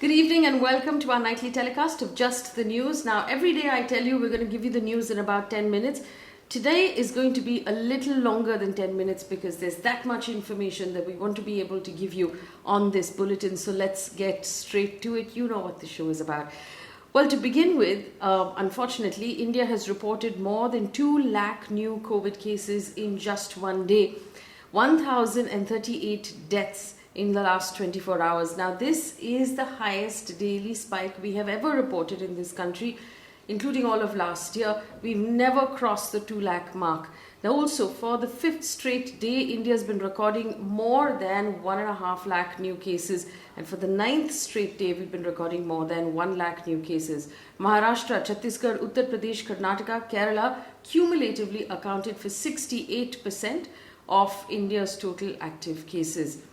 Good evening and welcome to our nightly telecast of Just the News. Now, every day I tell you we're going to give you the news in about 10 minutes. Today is going to be a little longer than 10 minutes because there's that much information that we want to be able to give you on this bulletin. So let's get straight to it. You know what the show is about. Well, to begin with, unfortunately, India has reported more than 2 lakh new COVID cases in just one day. 1,038 deaths in the last 24 hours. Now, this is the highest daily spike we have ever reported in this country, including all of last year. We've never crossed the 2 lakh mark. Now, also, for the 5th straight day, India has been recording more than 1.5 lakh new cases. And for the 9th straight day, we've been recording more than 1 lakh new cases. Maharashtra, Chhattisgarh, Uttar Pradesh, Karnataka, Kerala cumulatively accounted for 68% of India's total active cases.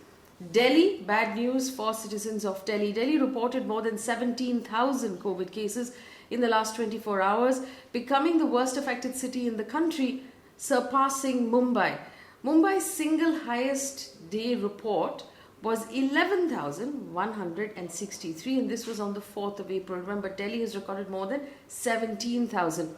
Delhi, bad news for citizens of Delhi. Delhi reported more than 17,000 COVID cases in the last 24 hours, becoming the worst affected city in the country, surpassing Mumbai. Mumbai's single highest day report was 11,163, and this was on the 4th of April. Remember, Delhi has recorded more than 17,000.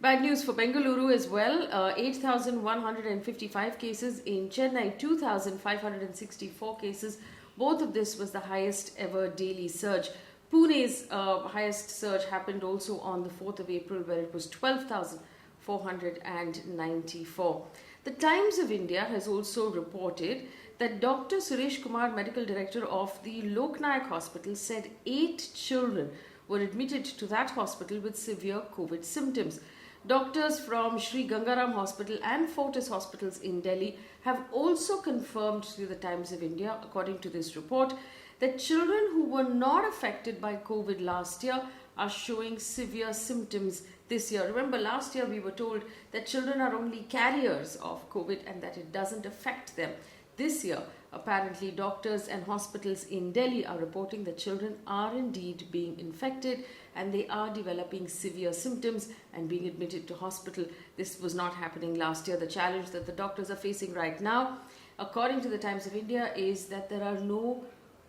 Bad news for Bengaluru as well. 8,155 cases in Chennai, 2,564 cases. Both of this was the highest ever daily surge. Pune's highest surge happened also on the 4th of April, where it was 12,494. The Times of India has also reported that Dr. Suresh Kumar, medical director of the Loknayak Hospital, said 8 children were admitted to that hospital with severe COVID symptoms. Doctors from Sri Gangaram Hospital and Fortis Hospitals in Delhi have also confirmed to the Times of India, according to this report, that children who were not affected by COVID last year are showing severe symptoms this year. Remember, last year we were told that children are only carriers of COVID and that it doesn't affect them. This year, apparently, doctors and hospitals in Delhi are reporting that children are indeed being infected and they are developing severe symptoms and being admitted to hospital. This was not happening last year. The challenge that the doctors are facing right now, according to the Times of India, is that there are no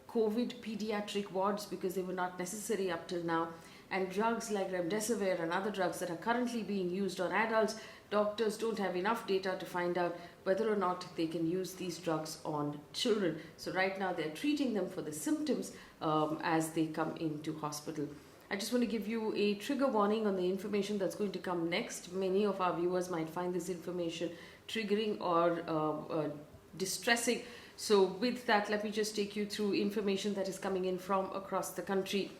COVID pediatric wards because they were not necessary up till now. And drugs like remdesivir and other drugs that are currently being used on adults, doctors don't have enough data to find out whether or not they can use these drugs on children. So right now they're treating them for the symptoms as they come into hospital. I just want to give you a trigger warning on the information that's going to come next. Many of our viewers might find this information triggering or distressing. So with that, let me just take you through information that is coming in from across the country.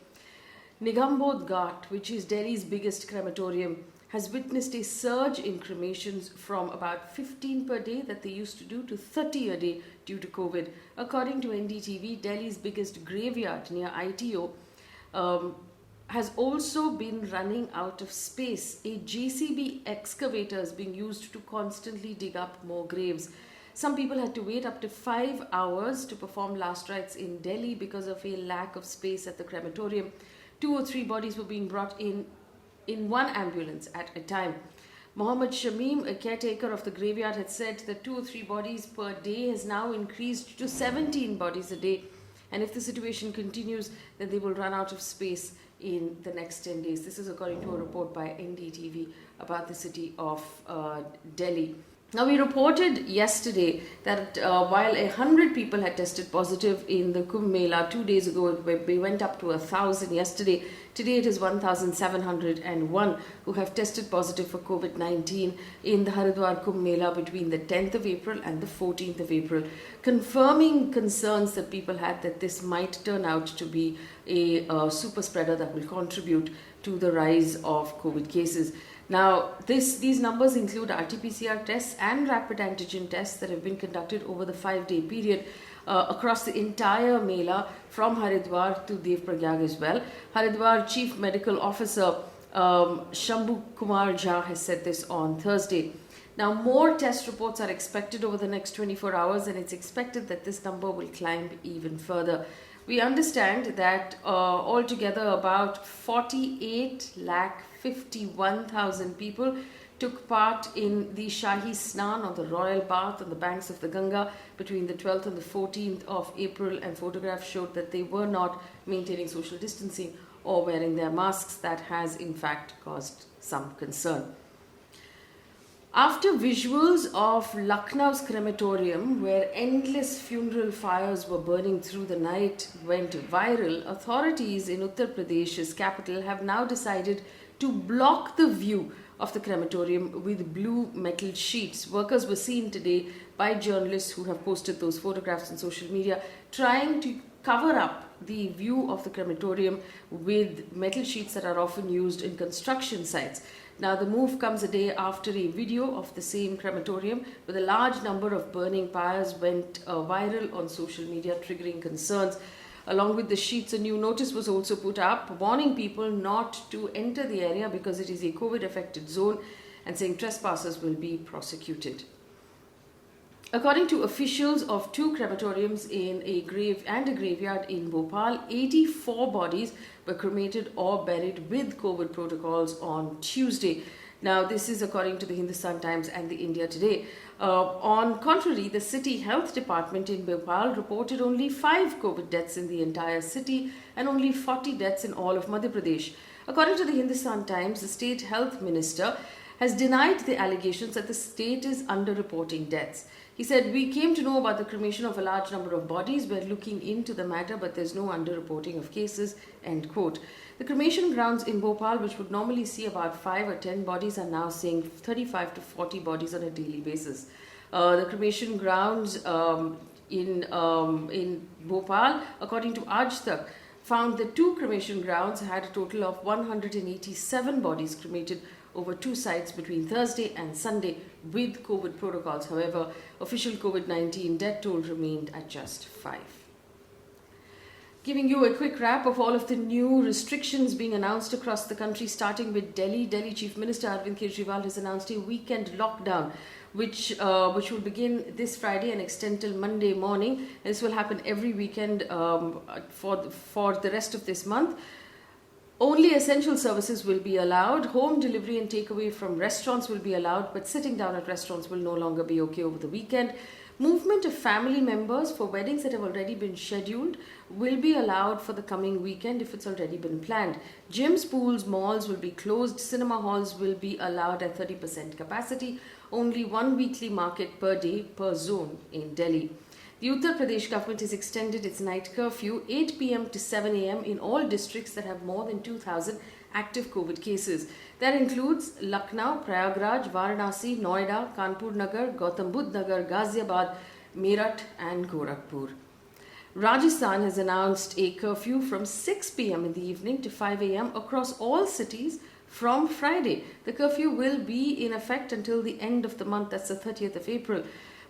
Nigambod Ghat, which is Delhi's biggest crematorium, has witnessed a surge in cremations from about 15 per day that they used to do to 30 a day due to COVID. According to NDTV, Delhi's biggest graveyard near ITO has also been running out of space. A JCB excavator is being used to constantly dig up more graves. Some people had to wait up to 5 hours to perform last rites in Delhi because of a lack of space at the crematorium. 2 or 3 bodies were being brought in one ambulance at a time. Mohammed Shamim, a caretaker of the graveyard, had said that 2 or 3 bodies per day has now increased to 17 bodies a day. And if the situation continues, then they will run out of space in the next 10 days. This is according to a report by NDTV about the city of Delhi. Now, we reported yesterday that while 100 people had tested positive in the Kumbh Mela 2 days ago, we went up to 1,000 yesterday. Today it is 1,701 who have tested positive for COVID-19 in the Haridwar Kumbh Mela between the 10th of April and the 14th of April, confirming concerns that people had that this might turn out to be a super spreader that will contribute to the rise of COVID cases. Now, these numbers include RT-PCR tests and rapid antigen tests that have been conducted over the 5-day period across the entire Mela from Haridwar to Devprayag as well. Haridwar Chief Medical Officer Shambhu Kumar Jha has said this on Thursday. Now, more test reports are expected over the next 24 hours and it's expected that this number will climb even further. We understand that altogether about 48,51,000 people took part in the Shahi Snan or the royal bath on the banks of the Ganga between the 12th and the 14th of April, and photographs showed that they were not maintaining social distancing or wearing their masks. That has in fact caused some concern. After visuals of Lucknow's crematorium, where endless funeral fires were burning through the night, went viral, authorities in Uttar Pradesh's capital have now decided to block the view of the crematorium with blue metal sheets. Workers were seen today by journalists who have posted those photographs on social media, trying to cover up the view of the crematorium with metal sheets that are often used in construction sites. Now, the move comes a day after a video of the same crematorium with a large number of burning pyres went viral on social media, triggering concerns. Along with the sheets, a new notice was also put up warning people not to enter the area because it is a COVID-affected zone, and saying trespassers will be prosecuted. According to officials of two crematoriums in a graveyard in Bhopal, 84 bodies were cremated or buried with COVID protocols on Tuesday. Now, this is according to the Hindustan Times and the India Today. On contrary, the city health department in Bhopal reported only 5 COVID deaths in the entire city and only 40 deaths in all of Madhya Pradesh. According to the Hindustan Times, the state health minister has denied the allegations that the state is underreporting deaths. He said, "We came to know about the cremation of a large number of bodies. We're looking into the matter, but there's no underreporting of cases," end quote. The cremation grounds in Bhopal, which would normally see about 5 or 10 bodies, are now seeing 35 to 40 bodies on a daily basis. The cremation grounds in Bhopal, according to Aaj Tak, found that 2 cremation grounds had a total of 187 bodies cremated over 2 sites between Thursday and Sunday with COVID protocols. However, official COVID-19 death toll remained at just 5. Giving you a quick wrap of all of the new restrictions being announced across the country, starting with Delhi. Delhi Chief Minister Arvind Kejriwal has announced a weekend lockdown, which will begin this Friday and extend till Monday morning. This will happen every weekend for the rest of this month. Only essential services will be allowed. Home delivery and takeaway from restaurants will be allowed, but sitting down at restaurants will no longer be okay over the weekend. Movement of family members for weddings that have already been scheduled will be allowed for the coming weekend if it's already been planned. Gyms, pools, malls will be closed. Cinema halls will be allowed at 30% capacity. Only 1 weekly market per day per zone in Delhi. The Uttar Pradesh government has extended its night curfew 8 p.m. to 7 a.m. in all districts that have more than 2,000 active COVID cases. That includes Lucknow, Prayagraj, Varanasi, Noida, Kanpur Nagar, Gautam Budh Nagar, Ghaziabad, Meerut and Gorakhpur. Rajasthan has announced a curfew from 6 p.m. in the evening to 5 a.m. across all cities from Friday. The curfew will be in effect until the end of the month, that's the 30th of April.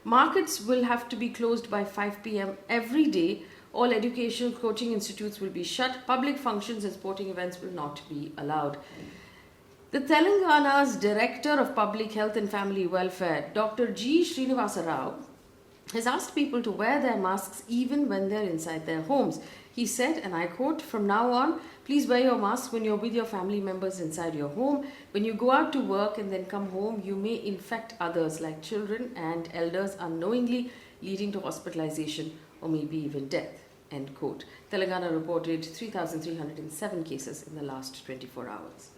Markets will have to be closed by 5 p.m. every day. All educational coaching institutes will be shut. Public functions and sporting events will not be allowed. The Telangana's Director of Public Health and Family Welfare, Dr. G. Srinivasa Rao, has asked people to wear their masks even when they're inside their homes. He said, and I quote, "From now on, please wear your mask when you're with your family members inside your home. When you go out to work and then come home, you may infect others like children and elders unknowingly, leading to hospitalization or maybe even death," end quote. Telangana reported 3,307 cases in the last 24 hours.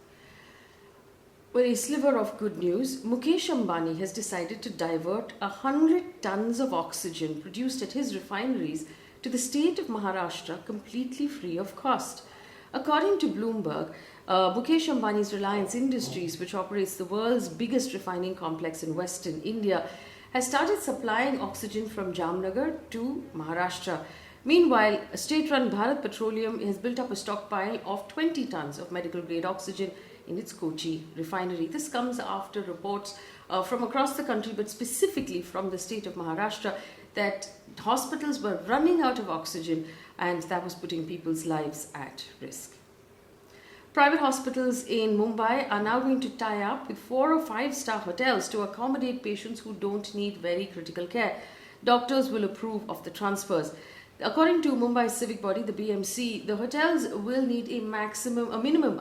Well, a sliver of good news. Mukesh Ambani has decided to divert 100 tons of oxygen produced at his refineries to the state of Maharashtra completely free of cost. According to Bloomberg, Mukesh Ambani's Reliance Industries, which operates the world's biggest refining complex in western India, has started supplying oxygen from Jamnagar to Maharashtra. Meanwhile, state-run Bharat Petroleum has built up a stockpile of 20 tons of medical-grade oxygen in its Kochi refinery. This comes after reports from across the country, but specifically from the state of Maharashtra, that hospitals were running out of oxygen and that was putting people's lives at risk. Private hospitals in Mumbai are now going to tie up with 4 or 5-star hotels to accommodate patients who don't need very critical care. Doctors will approve of the transfers. According to Mumbai's civic body, the BMC, the hotels will need a minimum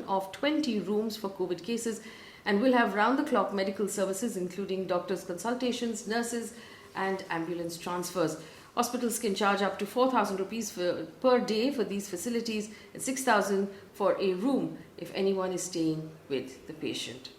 of 20 rooms for COVID cases. and will have round-the-clock medical services including doctors' consultations, nurses and ambulance transfers. Hospitals can charge up to 4,000 rupees per day for these facilities and 6,000 for a room if anyone is staying with the patient.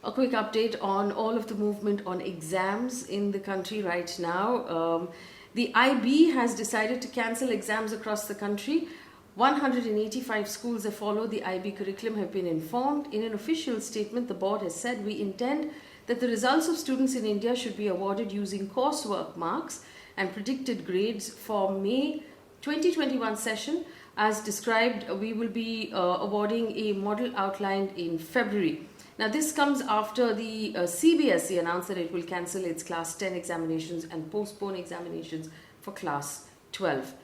A quick update on all of the movement on exams in the country right now. The IB has decided to cancel exams across the country. 185 schools that follow the IB curriculum have been informed. In an official statement, the board has said, we intend that the results of students in India should be awarded using coursework marks and predicted grades for May 2021 session. As described, we will be awarding a model outlined in February. Now, this comes after the CBSE announced that it will cancel its Class 10 examinations and postpone examinations for Class 12.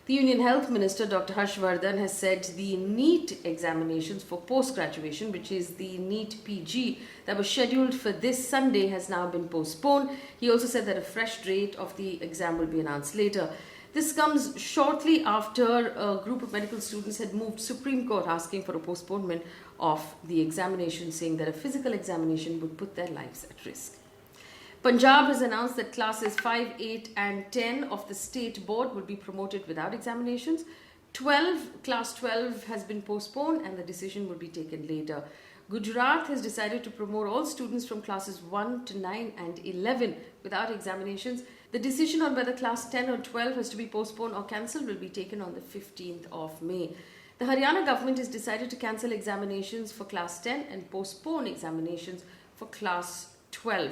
The Union Health Minister, Dr. Harshvardhan, has said the NEET examinations for post-graduation, which is the NEET PG, that was scheduled for this Sunday has now been postponed. He also said that a fresh date of the exam will be announced later. This comes shortly after a group of medical students had moved Supreme Court asking for a postponement of the examination, saying that a physical examination would put their lives at risk. Punjab has announced that classes 5, 8 and 10 of the state board will be promoted without examinations. Class 12 has been postponed and the decision will be taken later. Gujarat has decided to promote all students from classes 1 to 9 and 11 without examinations. The decision on whether class 10 or 12 has to be postponed or cancelled will be taken on the 15th of May. The Haryana government has decided to cancel examinations for class 10 and postpone examinations for class 12.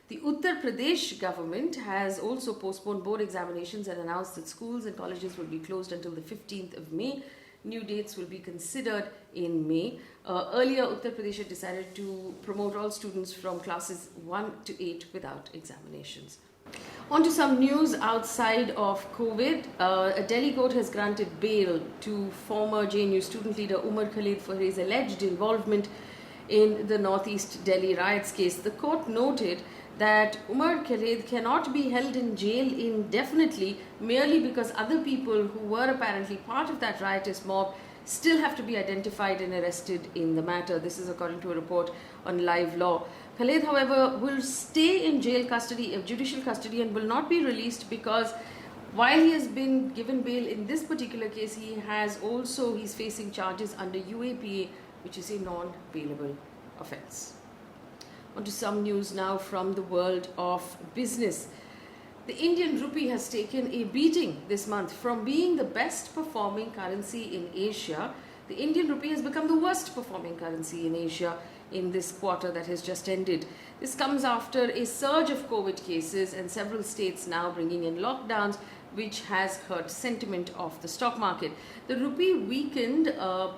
The Uttar Pradesh government has also postponed board examinations and announced that schools and colleges will be closed until the 15th of May. New dates will be considered in May. Earlier, Uttar Pradesh had decided to promote all students from classes 1 to 8 without examinations. On to some news outside of COVID. A Delhi court has granted bail to former JNU student leader Umar Khalid for his alleged involvement in the Northeast Delhi riots case. The court noted that Umar Khalid cannot be held in jail indefinitely merely because other people who were apparently part of that riotous mob still have to be identified and arrested in the matter. This is according to a report on Live Law. Khalid, however, will stay in jail custody, judicial custody, and will not be released because while he has been given bail in this particular case, he's facing charges under UAPA, which is a non-bailable offence. On to some news now from the world of business. The Indian rupee has taken a beating this month. From being the best performing currency in Asia, the Indian rupee has become the worst performing currency in Asia in this quarter that has just ended. This comes after a surge of COVID cases and several states now bringing in lockdowns, which has hurt sentiment of the stock market. The rupee weakened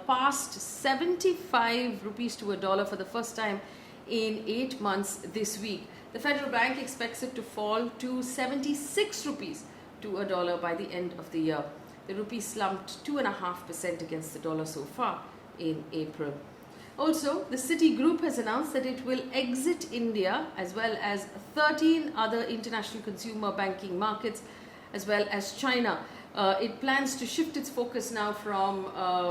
past 75 rupees to a dollar for the first time in 8 months this week. The Federal Bank expects it to fall to 76 rupees to a dollar by the end of the year. The rupee slumped 2.5% against the dollar so far in April. Also, the Citigroup has announced that it will exit India as well as 13 other international consumer banking markets as well as China. It plans to shift its focus now from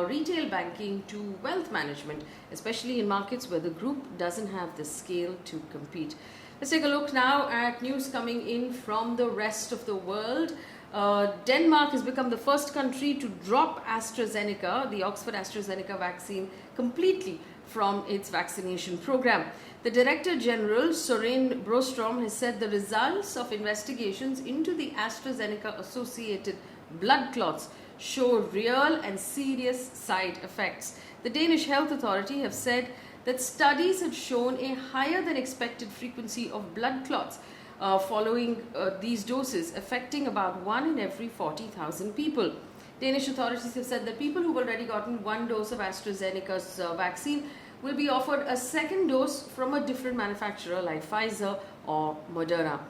retail banking to wealth management, especially in markets where the group doesn't have the scale to compete. Let's take a look now at news coming in from the rest of the world. Denmark has become the first country to drop AstraZeneca, the Oxford AstraZeneca vaccine, completely from its vaccination program. The Director General, Søren Brostrøm, has said the results of investigations into the AstraZeneca-associated blood clots show real and serious side effects. The Danish Health Authority have said that studies have shown a higher than expected frequency of blood clots following these doses, affecting about 1 in every 40,000 people. Danish authorities have said that people who've already gotten one dose of AstraZeneca's vaccine will be offered a second dose from a different manufacturer like Pfizer or Moderna.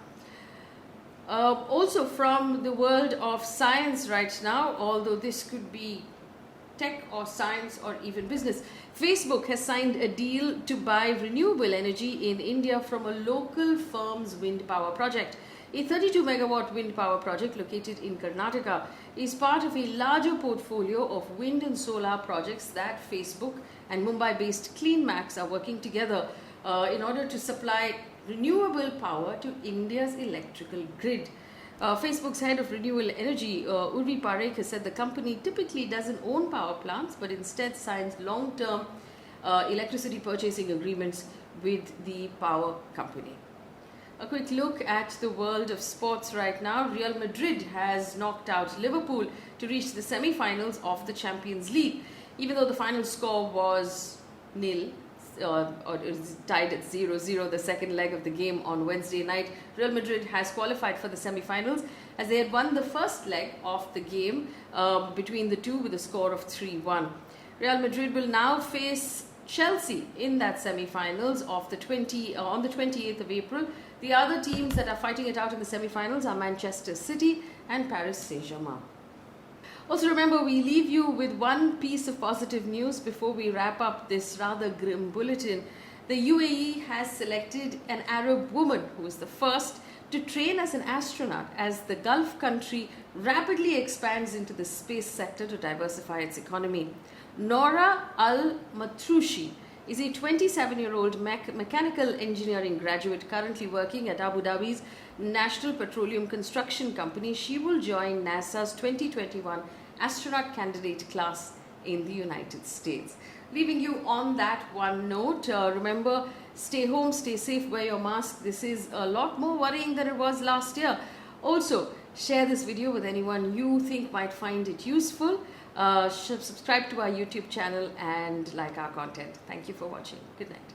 Also from the world of science right now, although this could be tech or science or even business, Facebook has signed a deal to buy renewable energy in India from a local firm's wind power project. A 32 megawatt wind power project located in Karnataka is part of a larger portfolio of wind and solar projects that Facebook and Mumbai-based CleanMax are working together in order to supply renewable power to India's electrical grid. Facebook's head of renewable energy, Urvi Parekh, has said the company typically doesn't own power plants but instead signs long-term electricity purchasing agreements with the power company. A quick look at the world of sports right now. Real Madrid has knocked out Liverpool to reach the semi-finals of the Champions League. Even though the final score was nil, or it was tied at 0-0 the second leg of the game on Wednesday night, Real Madrid has qualified for the semi-finals as they had won the first leg of the game between the two with a score of 3-1. Real Madrid will now face Chelsea in that semi-finals of on the 28th of April. The other teams that are fighting it out in the semi-finals are Manchester City and Paris Saint-Germain. Also remember, we leave you with one piece of positive news before we wrap up this rather grim bulletin. The UAE has selected an Arab woman who is the first to train as an astronaut as the Gulf country rapidly expands into the space sector to diversify its economy. Nora Al-Matroushi is a 27-year-old mechanical engineering graduate currently working at Abu Dhabi's National Petroleum Construction Company. She will join NASA's 2021 astronaut candidate class in the United States. Leaving you on that one note, remember, stay home, stay safe, wear your mask. This is a lot more worrying than it was last year. Also, share this video with anyone you think might find it useful. Subscribe to our YouTube channel and like our content. Thank you for watching. Good night.